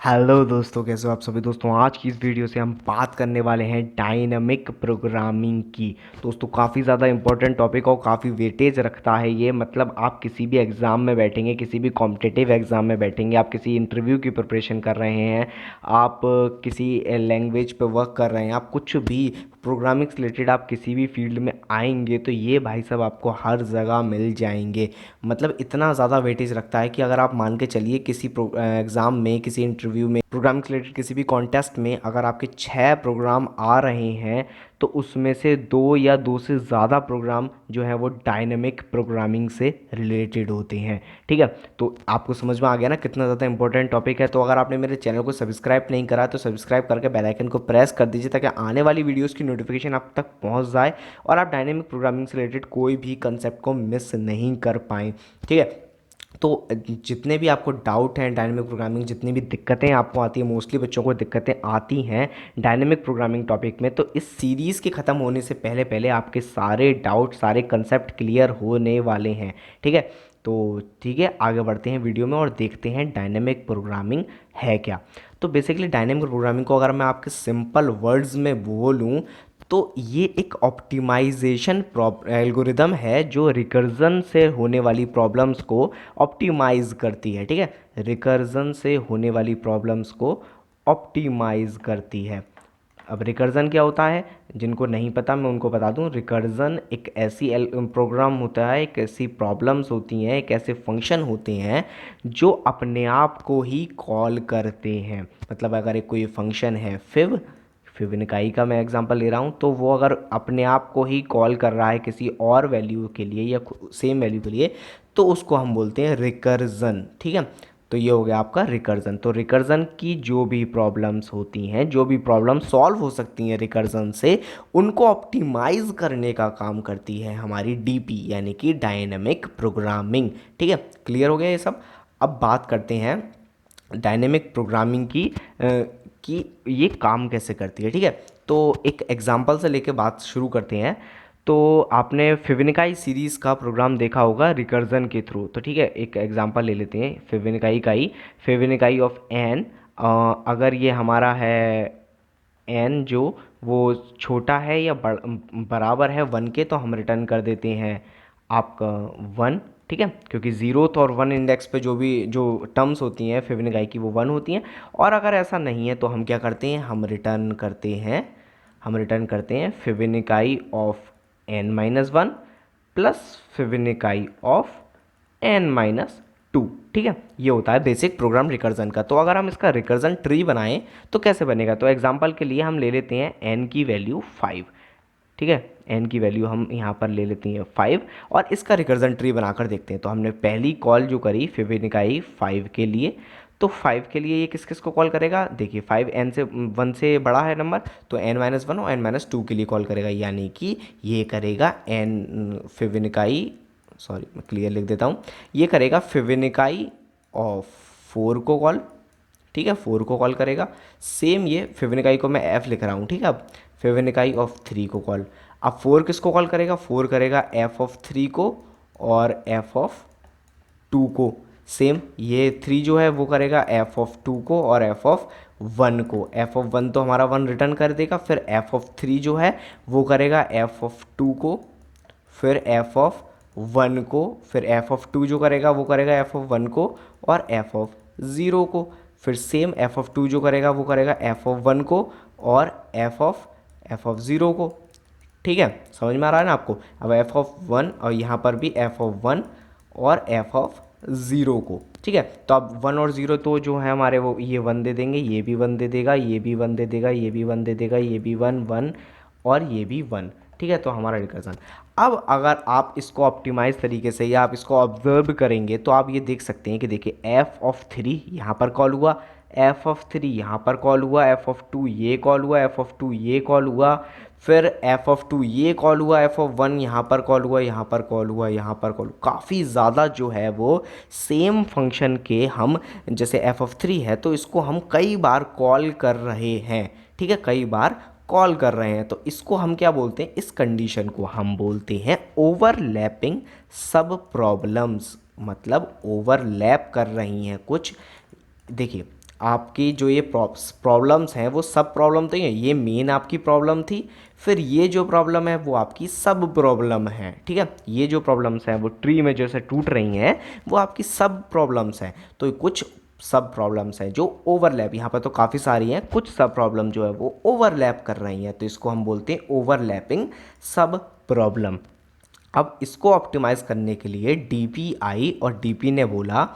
Hello दोस्तों, कैसे हो आप सभी दोस्तों। आज की इस वीडियो से हम बात करने वाले हैं डायनामिक प्रोग्रामिंग की। दोस्तों काफ़ी ज़्यादा इंपॉर्टेंट टॉपिक और काफ़ी वेटेज रखता है ये। मतलब आप किसी भी एग्ज़ाम में बैठेंगे, किसी भी कॉम्पिटिटिव एग्ज़ाम में बैठेंगे, आप किसी इंटरव्यू की प्रिपरेशन कर रहे हैं, आप किसी लैंग्वेज पे वर्क कर रहे हैं, आप कुछ भी प्रोग्रामिंग से रिलेटेड आप किसी भी फील्ड में आएंगे तो ये भाई साहब आपको हर जगह मिल जाएंगे। मतलब इतना ज़्यादा वेटेज रखता है कि अगर आप मान के चलिए किसी एग्ज़ाम में, किसी इंटरव्यू में, प्रोग्राम से रिलेटेड किसी भी कॉन्टेस्ट में अगर आपके 6 प्रोग्राम आ रहे हैं तो उसमें से 2 या 2 से ज़्यादा प्रोग्राम जो है वो डायनेमिक प्रोग्रामिंग से रिलेटेड होते हैं। ठीक है, तो आपको समझ में आ गया ना कितना ज़्यादा इंपॉर्टेंट टॉपिक है। तो अगर आपने मेरे चैनल को सब्सक्राइब नहीं करा तो सब्सक्राइब करके बेल आइकन को प्रेस कर दीजिए ताकि आने वाली वीडियोज़ की नोटिफिकेशन आप तक पहुँच जाए और आप डायनेमिक प्रोग्रामिंग से रिलेटेड कोई भी कंसेप्ट को मिस नहीं कर पाएँ। ठीक है, तो जितने भी आपको डाउट हैं डायनेमिक प्रोग्रामिंग, जितनी भी दिक्कतें आपको आती हैं, मोस्टली बच्चों को दिक्कतें आती हैं डायनेमिक प्रोग्रामिंग टॉपिक में, तो इस सीरीज़ के ख़त्म होने से पहले पहले आपके सारे डाउट, सारे कंसेप्ट क्लियर होने वाले हैं। ठीक है, तो ठीक है, आगे बढ़ते हैं वीडियो में और देखते हैं डायनेमिक प्रोग्रामिंग है क्या। तो बेसिकली डायनेमिक प्रोग्रामिंग को अगर मैं आपके सिंपल वर्ड्स में बोलूँ तो ये एक ऑप्टिमाइजेशन एल्गोरिदम है जो रिकर्जन से होने वाली प्रॉब्लम्स को ऑप्टिमाइज करती है। ठीक है, रिकर्जन से होने वाली प्रॉब्लम्स को ऑप्टिमाइज करती है। अब रिकर्जन क्या होता है, जिनको नहीं पता मैं उनको बता दूं। रिकर्जन एक ऐसी प्रोग्राम होता है, एक ऐसी प्रॉब्लम्स होती हैं, एक ऐसे फंक्शन होते हैं जो अपने आप को ही कॉल करते हैं। मतलब अगर एक कोई फंक्शन है फिविनिकाई का मैं एग्जांपल ले रहा हूँ, तो वो अगर अपने आप को ही कॉल कर रहा है किसी और वैल्यू के लिए या सेम वैल्यू के लिए तो उसको हम बोलते हैं रिकर्जन। ठीक है, तो ये हो गया आपका रिकर्जन। तो रिकर्जन की जो भी प्रॉब्लम्स होती हैं, जो भी प्रॉब्लम सॉल्व हो सकती हैं रिकर्जन से, उनको ऑप्टिमाइज करने का काम करती है हमारी डीपी यानी कि डायनेमिक प्रोग्रामिंग। ठीक है, क्लियर हो गया ये सब। अब बात करते हैं डायनेमिक प्रोग्रामिंग की कि ये काम कैसे करती है। ठीक है, तो एक एग्जांपल से लेके बात शुरू करते हैं। तो आपने फिविनिकाई सीरीज़ का प्रोग्राम देखा होगा रिकर्जन के थ्रू। तो ठीक है, एक एग्जांपल ले लेते हैं फिविनिकाई का ही। फिविनिकाई ऑफ एन, अगर ये हमारा है एन जो वो छोटा है या बराबर है 1 के, तो हम रिटर्न कर देते हैं आपका 1। ठीक है, क्योंकि ज़ीरोथ और 1 इंडेक्स पे जो टर्म्स होती हैं फिविनिकाई की वो 1 होती हैं। और अगर ऐसा नहीं है तो हम क्या करते हैं, हम रिटर्न करते हैं Fibonacci of n-1 plus Fibonacci of n-2। ठीक है, ये होता है बेसिक प्रोग्राम रिकर्जन का। तो अगर हम इसका रिकर्जन ट्री बनाएं तो कैसे बनेगा, तो एग्जांपल के लिए हम ले लेते हैं n की वैल्यू 5। ठीक है, n की वैल्यू हम यहाँ पर ले लेते हैं 5 और इसका रिकर्जन ट्री बनाकर देखते हैं। तो हमने पहली कॉल जो करी फिविनिकाई 5 के लिए, तो 5 के लिए ये किस किस को कॉल करेगा, देखिए 5 n से 1 से बड़ा है नंबर, तो n-1 और n-2 के लिए कॉल करेगा, यानी कि ये करेगा n फिविनिकाई, सॉरी मैं क्लियर लिख देता हूँ, ये करेगा फिविनिकाई ऑफ 4 को कॉल। ठीक है, 4 को कॉल करेगा। सेम ये फिविनिकाई को मैं f लिख रहा हूँ। ठीक है, अब फिविनिकाई ऑफ 3 को कॉल। अब 4 किसको कॉल करेगा, 4 करेगा f ऑफ 3 को और f ऑफ 2 को। सेम ये 3 जो है वो करेगा f ऑफ 2 को और f ऑफ 1 को। f ऑफ 1 तो हमारा 1 रिटर्न कर देगा, फिर f ऑफ 3 जो है वो करेगा f ऑफ 2 को, फिर f ऑफ 1 को, फिर f ऑफ 2 जो करेगा वो करेगा f ऑफ 1 को और f ऑफ 0 को, फिर सेम f ऑफ 2 जो करेगा वो करेगा f ऑफ 1 को और f ऑफ 0 को। ठीक है, समझ में आ रहा है ना आपको। अब f ऑफ 1 और यहाँ पर भी f ऑफ 1 और f ऑफ 0 को। ठीक है, तो अब 1 और 0 तो जो है हमारे वो ये 1 दे देंगे, ये भी 1 दे देगा, ये भी 1 दे देगा, ये भी 1 दे देगा, ये भी 1 और ये भी 1। ठीक है, तो हमारा रिकर्जन। अब अगर आप इसको ऑप्टिमाइज तरीके से या आप इसको ऑब्जर्व करेंगे तो आप ये देख सकते हैं कि देखिए f ऑफ 3 यहाँ पर कॉल हुआ, f ऑफ 3 यहाँ पर कॉल हुआ, f ऑफ 2 ये कॉल हुआ, f ऑफ 2 ये कॉल हुआ, फिर f ऑफ 2 ये कॉल हुआ, f ऑफ 1 यहाँ पर कॉल हुआ, यहाँ पर कॉल हुआ, यहाँ पर कॉल हुआ। काफ़ी ज़्यादा जो है वो सेम फंक्शन के हम, जैसे f ऑफ 3 है तो इसको हम कई बार कॉल कर रहे हैं। ठीक है, कई बार कॉल कर रहे हैं, तो इसको हम क्या बोलते हैं, इस कंडीशन को हम बोलते हैं ओवरलैपिंग सब प्रॉब्लम्स। मतलब ओवरलैप कर रही हैं कुछ। देखिए आपकी जो ये प्रॉब्लम्स हैं वो सब प्रॉब्लम तो ये मेन आपकी प्रॉब्लम थी, फिर ये जो प्रॉब्लम है वो आपकी सब प्रॉब्लम है, ठीक है। ये जो प्रॉब्लम्स हैं वो ट्री में जैसे टूट रही हैं वो आपकी सब प्रॉब्लम्स हैं। तो कुछ सब प्रॉब्लम्स हैं जो ओवरलैप, यहाँ पर तो काफ़ी सारी हैं, कुछ सब प्रॉब्लम जो है वो ओवरलैप कर रही हैं, तो इसको हम बोलते हैं ओवरलैपिंग सब प्रॉब्लम। अब इसको ऑप्टिमाइज़ करने के लिए डीपीआई और डीपी ने बोला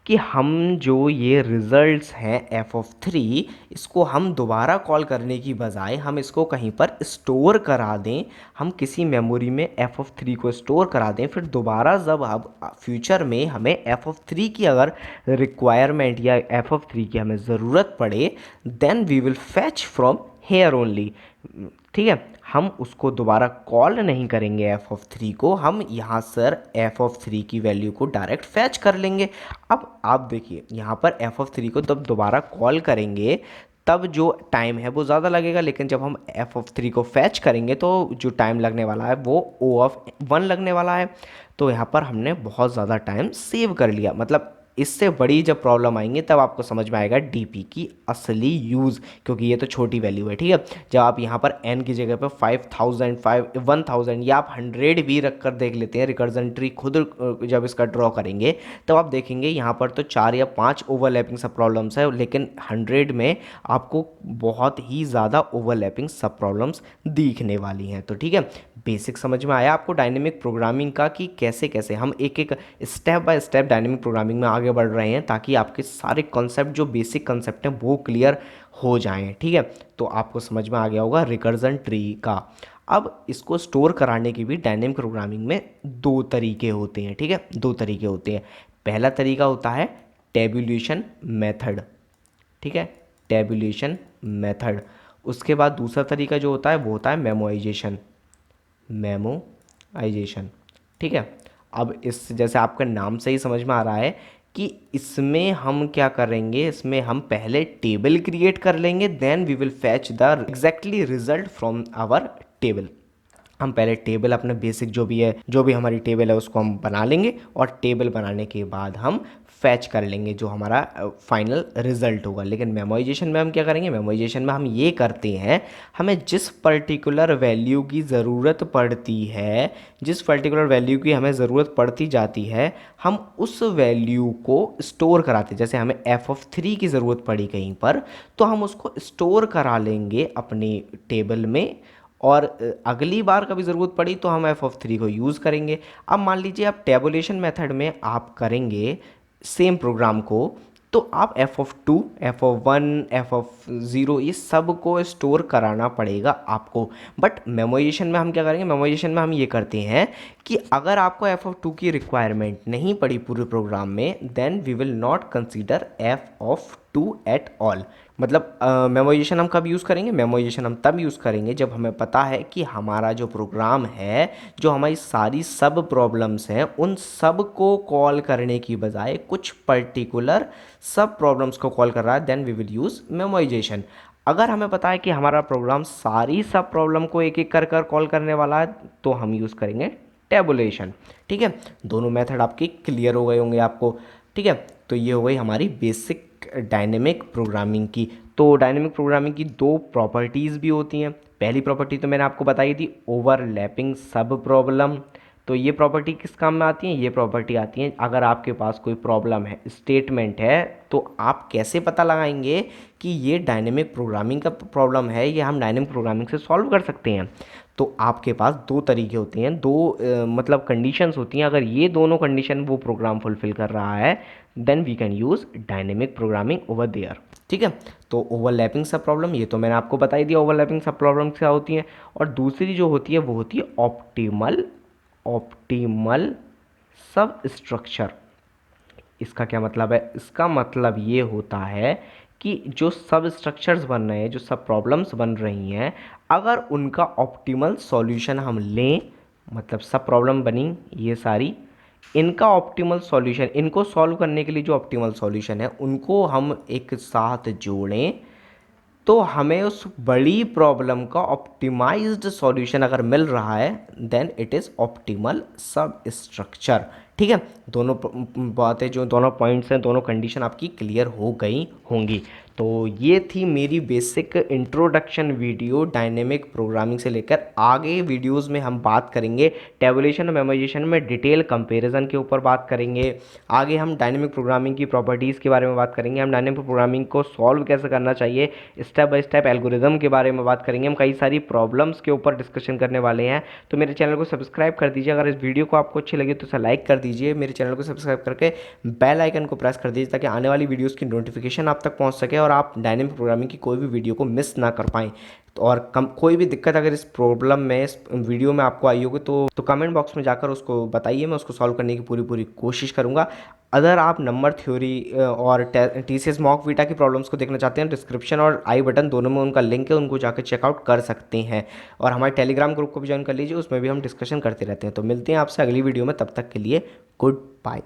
कि हम जो ये रिजल्ट्स हैं एफ ऑफ थ्री, इसको हम दोबारा कॉल करने की बजाय हम इसको कहीं पर स्टोर करा दें, हम किसी मेमोरी में एफ ऑफ थ्री को स्टोर करा दें, फिर दोबारा जब अब फ्यूचर में हमें एफ ऑफ थ्री की अगर रिक्वायरमेंट या एफ ऑफ थ्री की हमें ज़रूरत पड़े, then we will fetch from here only, ठीक है। हम उसको दोबारा कॉल नहीं करेंगे एफ ऑफ थ्री को, हम यहाँ सर एफ ऑफ थ्री की वैल्यू को डायरेक्ट फैच कर लेंगे। अब आप देखिए यहाँ पर एफ ऑफ थ्री को जब दोबारा कॉल करेंगे तब जो टाइम है वो ज़्यादा लगेगा, लेकिन जब हम एफ ऑफ थ्री को फैच करेंगे तो जो टाइम लगने वाला है वो ओ ऑफ वन लगने वाला है। तो यहाँ पर हमने बहुत ज़्यादा टाइम सेव कर लिया। मतलब इससे बड़ी जब प्रॉब्लम आएंगी तब आपको समझ में आएगा डीपी की असली यूज़, क्योंकि ये तो छोटी वैल्यू है, ठीक है। जब आप यहाँ पर n की जगह पर 1000 या आप 100 भी रख कर देख लेते हैं, रिकर्जन ट्री खुद जब इसका ड्रॉ करेंगे तब आप देखेंगे यहाँ पर तो 4 या 5 ओवरलैपिंग सब प्रॉब्लम्स है, लेकिन 100 में आपको बहुत ही ज़्यादा ओवरलैपिंग सब प्रॉब्लम्स दिखने वाली हैं। तो ठीक है, बेसिक समझ में आया आपको डायनेमिक प्रोग्रामिंग का कि कैसे कैसे हम एक एक step by step dynamic programming में आगे बढ़ रहे हैं, ताकि आपके सारे कॉन्सेप्ट जो बेसिक कॉन्सेप्ट हैं वो क्लियर हो जाएं, ठीक है। तो आपको समझ में आ गया होगा रिकर्जन ट्री का। अब इसको स्टोर कराने की भी डायनेमिक प्रोग्रामिंग में दो तरीके होते हैं, ठीक है, दो तरीके होते हैं। पहला तरीका होता है टेबुलेशन मेथड, ठीक है, टेबुलेशन मेथड। उसके बाद दूसरा तरीका जो होता है वो होता है मेमोइजेशन, मेमोआइजेशन, ठीक है। अब इस जैसे आपका नाम से ही समझ में आ रहा है कि इसमें हम क्या करेंगे, इसमें हम पहले टेबल क्रिएट कर लेंगे, then we will fetch the exactly result from our table. हम पहले टेबल अपने बेसिक जो भी है, जो भी हमारी टेबल है उसको हम बना लेंगे, और टेबल बनाने के बाद हम फैच कर लेंगे जो हमारा फाइनल रिजल्ट होगा। लेकिन मेमोइजेशन में हम क्या करेंगे, मेमोइजेशन में हम ये करते हैं, हमें जिस पर्टिकुलर वैल्यू की ज़रूरत पड़ती है, जिस पर्टिकुलर वैल्यू की हमें ज़रूरत पड़ती जाती है, हम उस वैल्यू को स्टोर कराते हैं। जैसे हमें एफ ऑफ थ्री की ज़रूरत पड़ी कहीं पर, तो हम उसको स्टोर करा लेंगे अपनी टेबल में, और अगली बार कभी ज़रूरत पड़ी तो हम एफ ऑफ थ्री को यूज़ करेंगे। अब मान लीजिए आप टेबुलेशन मेथड में आप करेंगे सेम प्रोग्राम को, तो आप F of two, F of one, F of zero, ये सब को स्टोर कराना पड़ेगा आपको। बट मेमोइजेशन में हम क्या करेंगे, मेमोइजेशन में हम ये करते हैं कि अगर आपको एफ ऑफ टू की रिक्वायरमेंट नहीं पड़ी पूरे प्रोग्राम में, then we will not consider F of two at all. मतलब मेमोइजेशन हम कब यूज़ करेंगे, मेमोइजेशन हम तब यूज़ करेंगे जब हमें पता है कि हमारा जो प्रोग्राम है, जो हमारी सारी सब प्रॉब्लम्स हैं, उन सब को कॉल करने की बजाय कुछ पर्टिकुलर सब प्रॉब्लम्स को कॉल कर रहा है, then we will use memoization. अगर हमें पता है कि हमारा प्रोग्राम सारी सब प्रॉब्लम को एक एक कर कर कॉल करने वाला है, तो हम यूज़ करेंगे टेबुलेशन, ठीक है। दोनों मेथड आपके क्लियर हो गए होंगे आपको, ठीक है। तो ये हो गई हमारी बेसिक डायनेमिक प्रोग्रामिंग की। तो डायनेमिक प्रोग्रामिंग की दो प्रॉपर्टीज़ भी होती हैं। पहली प्रॉपर्टी तो मैंने आपको बताई थी, ओवरलैपिंग सब प्रॉब्लम। तो ये प्रॉपर्टी किस काम में आती है, ये प्रॉपर्टी आती है अगर आपके पास कोई प्रॉब्लम है, स्टेटमेंट है, तो आप कैसे पता लगाएंगे कि ये डायनेमिक प्रोग्रामिंग का प्रॉब्लम है, ये हम डायनेमिक प्रोग्रामिंग से सॉल्व कर सकते हैं। तो आपके पास दो तरीके होते हैं, दो मतलब कंडीशंस होती हैं। अगर ये दोनों कंडीशन वो प्रोग्राम फुलफिल कर रहा है, then we can use dynamic programming over there, ठीक है। तो ओवरलैपिंग सब प्रॉब्लम, ये तो मैंने आपको बता ही दिया ओवरलैपिंग सब प्रॉब्लम क्या होती है। और दूसरी जो होती है वो होती है ऑप्टिमल, ऑप्टिमल सब स्ट्रक्चर। इसका क्या मतलब है, इसका मतलब ये होता है कि जो सब स्ट्रक्चर्स बन रहे हैं, जो सब प्रॉब्लम्स बन रही हैं, अगर उनका ऑप्टिमल सॉल्यूशन हम लें, मतलब सब प्रॉब्लम बनी ये सारी, इनका ऑप्टिमल सॉल्यूशन, इनको सॉल्व करने के लिए जो ऑप्टिमल सॉल्यूशन है उनको हम एक साथ जोड़ें, तो हमें उस बड़ी प्रॉब्लम का ऑप्टिमाइज्ड सॉल्यूशन अगर मिल रहा है, देन इट इज़ ऑप्टिमल सब स्ट्रक्चर, ठीक है। दोनों बातें जो दोनों पॉइंट्स हैं, दोनों कंडीशन आपकी क्लियर हो गई होंगी। तो ये थी मेरी basic introduction video dynamic programming से लेकर आगे वीडियोस में हम बात करेंगे टेबुलेशन और मेमोराइजेशन में डिटेल कंपैरिजन के ऊपर बात करेंगे। आगे हम डायनेमिक प्रोग्रामिंग की प्रॉपर्टीज़ के बारे में बात करेंगे, हम डायनेमिक प्रोग्रामिंग को सॉल्व कैसे करना चाहिए, स्टेप बाय स्टेप एल्गोरिदम के बारे में बात करेंगे, हम कई सारी प्रॉब्लम्स के ऊपर डिस्कशन करने वाले हैं। तो मेरे चैनल को सब्सक्राइब कर दीजिए, अगर इस वीडियो को आपको अच्छी लगी तो उसे लाइक कर दीजिए, मेरे चैनल को सब्सक्राइब करके बेल आइकन को प्रेस कर दीजिए ताकि आने वाली वीडियोस की नोटिफिकेशन आप तक पहुंच सके और आप डायनेमिक प्रोग्रामिंग की कोई भी वीडियो को मिस ना कर पाएँ। तो और कोई भी दिक्कत अगर इस प्रॉब्लम में इस वीडियो में आपको आई होगी तो कमेंट बॉक्स में जाकर उसको बताइए, मैं उसको सॉल्व करने की पूरी पूरी कोशिश करूंगा। अगर आप नंबर थ्योरी और TCS मॉक वीटा की प्रॉब्लम्स को देखना चाहते हैं, डिस्क्रिप्शन और आई बटन दोनों में उनका लिंक है, उनको जाकर चेकआउट कर सकते हैं। और हमारे टेलीग्राम ग्रुप को भी ज्वाइन कर लीजिए, उसमें भी हम डिस्कशन करते रहते हैं। तो मिलते हैं आपसे अगली वीडियो में, तब तक के लिए गुड बाय।